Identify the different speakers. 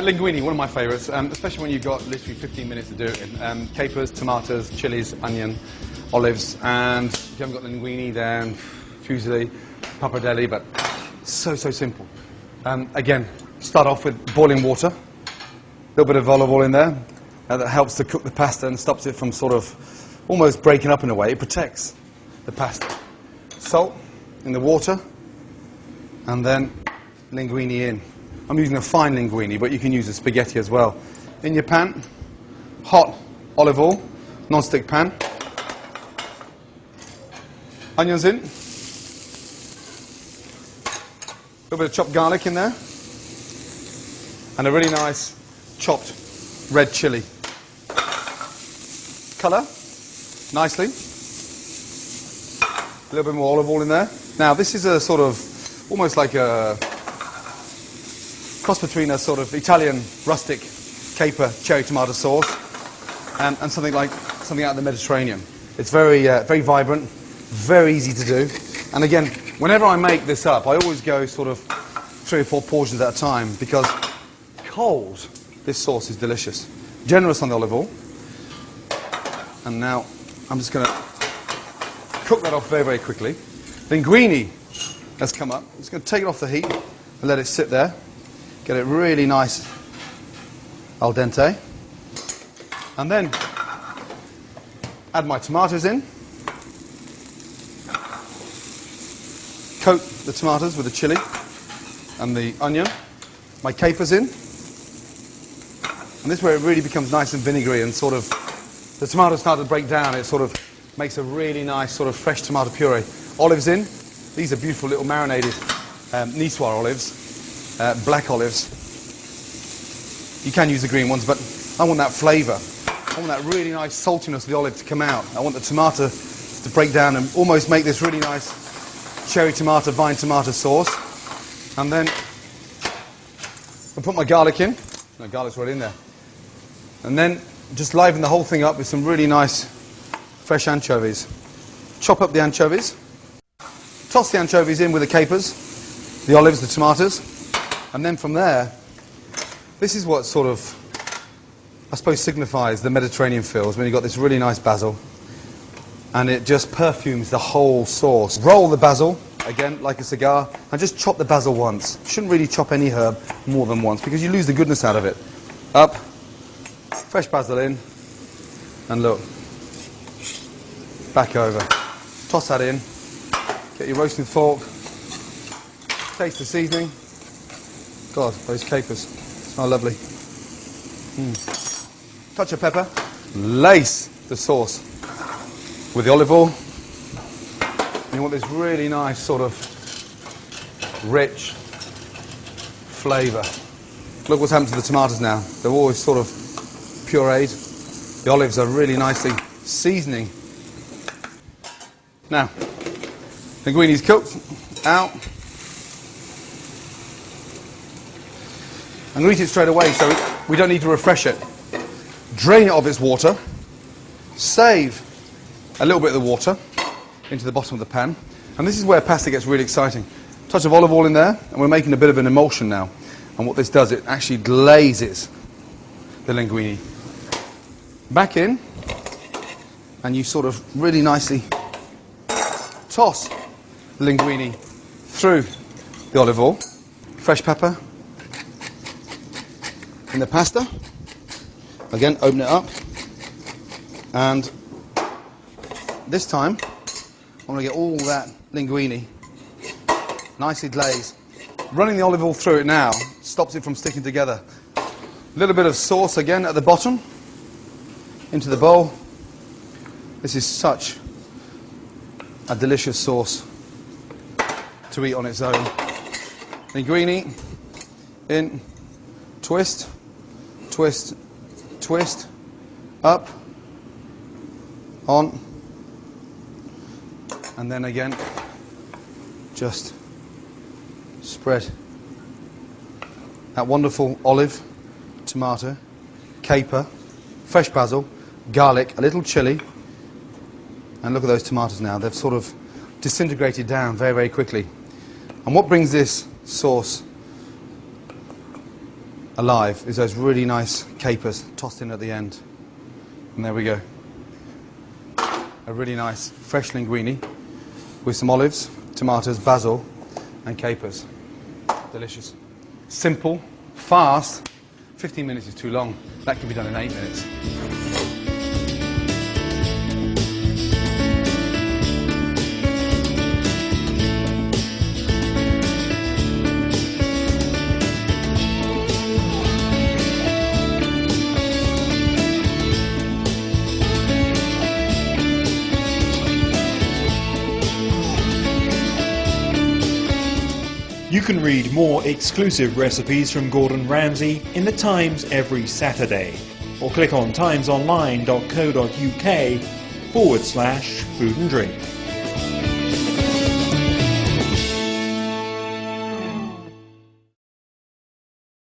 Speaker 1: Linguine, one of my favourites, especially when you've got literally 15 minutes to do it in. Capers, tomatoes, chilies, onion, olives, and if you haven't got linguine, then fusilli, pappardelle, but so simple. Again, start off with boiling water, a little bit of olive oil in there. That helps to cook the pasta and stops it from sort of almost breaking up in a way. It protects the pasta. Salt in the water, and then linguine in. I'm using a fine linguine, but you can use a spaghetti as well. In your pan, hot olive oil, non-stick pan. Onions in. A little bit of chopped garlic in there. And a really nice chopped red chili. Colour nicely. A little bit more olive oil in there. Now this is a sort of, almost like a cross between a sort of Italian rustic caper cherry tomato sauce and something out of the Mediterranean. It's very vibrant, very easy to do. And again, whenever I make this up, I always go sort of 3 or 4 portions at a time because cold, this sauce is delicious. Generous on the olive oil. And now I'm just going to cook that off very quickly. Linguine has come up. I'm just going to take it off the heat and let it sit there. Get it really nice al dente. And then add my tomatoes in. Coat the tomatoes with the chili and the onion. My capers in. And this is where it really becomes nice and vinegary and sort of, the tomatoes start to break down. It sort of makes a really nice sort of fresh tomato puree. Olives in. These are beautiful little marinated Niçoise olives. Black olives. You can use the green ones, but I want that flavour. I want that really nice saltiness of the olive to come out. I want the tomato to break down and almost make this really nice cherry tomato, vine tomato sauce. And then I'll put my garlic in. No, garlic's right in there. And then just liven the whole thing up with some really nice fresh anchovies. Chop up the anchovies. Toss the anchovies in with the capers, the olives, the tomatoes. And then from there, this is what sort of, I suppose, signifies the Mediterranean feels when you've got this really nice basil. And it just perfumes the whole sauce. Roll the basil, again, like a cigar, and just chop the basil once. You shouldn't really chop any herb more than once because you lose the goodness out of it. Up, fresh basil in, and look, back over. Toss that in, get your roasting fork, taste the seasoning. God, those capers smell lovely. Touch of pepper. Lace the sauce with the olive oil. And you want this really nice sort of rich flavour. Look what's happened to the tomatoes now. They're always sort of pureed. The olives are really nicely seasoning. Now, linguine's cooked. Out. I'm going to eat it straight away, so we don't need to refresh it. Drain it of its water. Save a little bit of the water into the bottom of the pan. And this is where pasta gets really exciting. Touch of olive oil in there, and we're making a bit of an emulsion now. And what this does, it actually glazes the linguine. Back in, and you sort of really nicely toss the linguine through the olive oil. Fresh pepper. In the pasta, again, open it up, and this time I want to get all that linguine nicely glazed. Running the olive oil through it now stops it from sticking together. A little bit of sauce again at the bottom into the bowl. This is such a delicious sauce to eat on its own. Linguine in, twist, twist, twist, up, on, and then again, just spread that wonderful olive, tomato, caper, fresh basil, garlic, a little chili, and look at those tomatoes now. They've sort of disintegrated down very quickly. And what brings this sauce alive is those really nice capers tossed in at the end. And there we go. A really nice fresh linguine with some olives, tomatoes, basil and capers. Delicious. Simple, fast. 15 minutes is too long. That can be done in 8 minutes.
Speaker 2: You can read more exclusive recipes from Gordon Ramsay in the Times every Saturday, or click on timesonline.co.uk/food and drink.